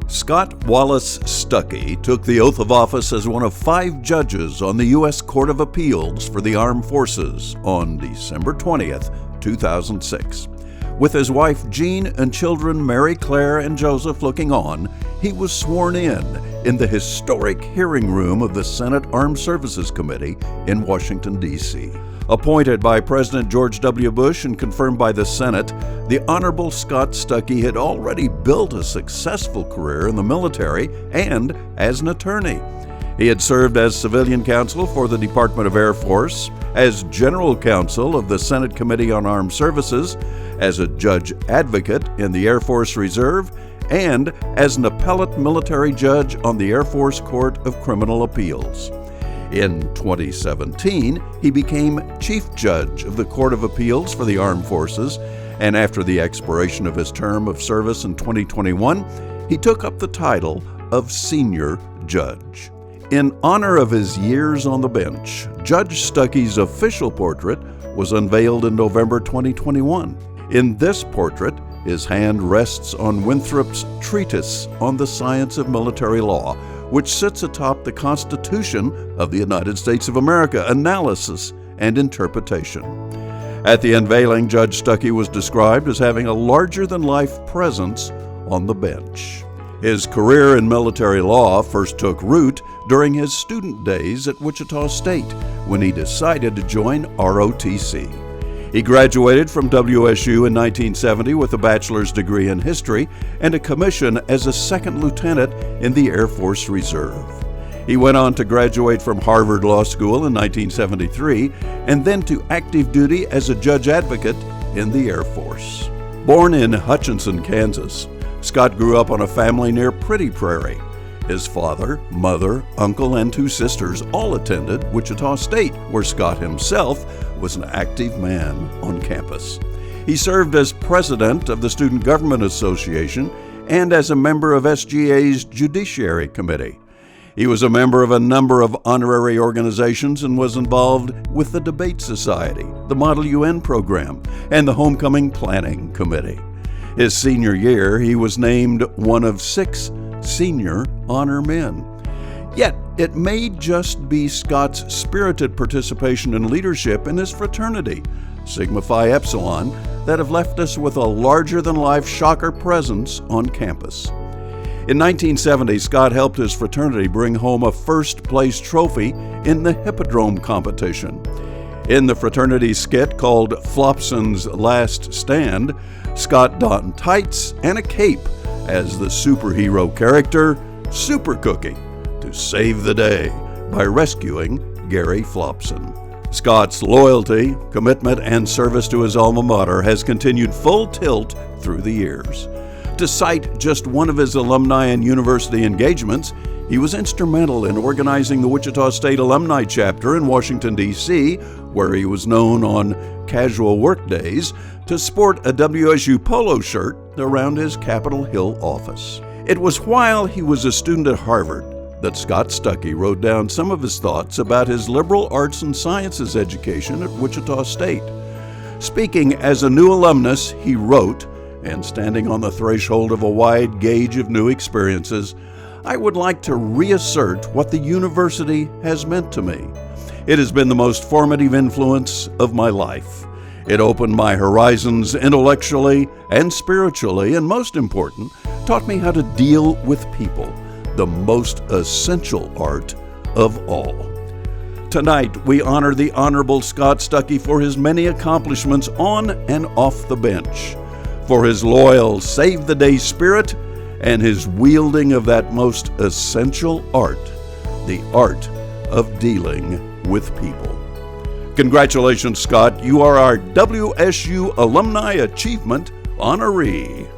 Scott Wallace Stucky took the oath of office as one of 5 judges on the U.S. Court of Appeals for the Armed Forces on December 20th, 2006. With his wife Jean and children Mary Claire and Joseph looking on, he was sworn in the historic hearing room of the Senate Armed Services Committee in Washington, D.C. Appointed by President George W. Bush and confirmed by the Senate, the Honorable Scott Stucky had already built a successful career in the military and as an attorney. He had served as civilian counsel for the Department of Air Force, as general counsel of the Senate Committee on Armed Services, as a judge advocate in the Air Force Reserve, and as an appellate military judge on the Air Force Court of Criminal Appeals. In 2017, he became Chief Judge of the Court of Appeals for the Armed Forces, and after the expiration of his term of service in 2021, he took up the title of Senior Judge. In honor of his years on the bench, Judge Stucky's official portrait was unveiled in November 2021. In this portrait, his hand rests on Winthrop's treatise on the science of military law, which sits atop the Constitution of the United States of America, Analysis and Interpretation. At the unveiling, Judge Stucky was described as having a larger-than-life presence on the bench. His career in military law first took root during his student days at Wichita State, when he decided to join ROTC. He graduated from WSU in 1970 with a bachelor's degree in history and a commission as a second lieutenant in the Air Force Reserve. He went on to graduate from Harvard Law School in 1973 and then to active duty as a judge advocate in the Air Force. Born in Hutchinson, Kansas, Scott grew up on a family near Pretty Prairie. His father, mother, uncle, and 2 sisters all attended Wichita State, where Scott himself was an active man on campus. He served as president of the Student Government Association and as a member of SGA's Judiciary Committee. He was a member of a number of honorary organizations and was involved with the Debate Society, the Model UN program, and the Homecoming Planning Committee. His senior year, he was named one of 6 senior honor men. Yet, it may just be Scott's spirited participation and leadership in his fraternity, Sigma Phi Epsilon, that have left us with a larger-than-life shocker presence on campus. In 1970, Scott helped his fraternity bring home a first-place trophy in the Hippodrome competition. In the fraternity skit called Flopson's Last Stand, Scott donned tights and a cape as the superhero character Super Cookie to save the day by rescuing Gary Flopson. Scott's loyalty, commitment, and service to his alma mater has continued full tilt through the years. To cite just one of his alumni and university engagements, he was instrumental in organizing the Wichita State Alumni Chapter in Washington, D.C., where he was known on casual work days to sport a WSU polo shirt around his Capitol Hill office. It was while he was a student at Harvard that Scott Stucky wrote down some of his thoughts about his liberal arts and sciences education at Wichita State. Speaking as a new alumnus, he wrote, and standing on the threshold of a wide gauge of new experiences, I would like to reassert what the university has meant to me. It has been the most formative influence of my life. It opened my horizons intellectually and spiritually, and most important, taught me how to deal with people, the most essential art of all. Tonight, we honor the Honorable Scott Stucky for his many accomplishments on and off the bench, for his loyal, save-the-day spirit, and his wielding of that most essential art, the art of dealing with people. Congratulations, Scott. You are our WSU Alumni Achievement honoree.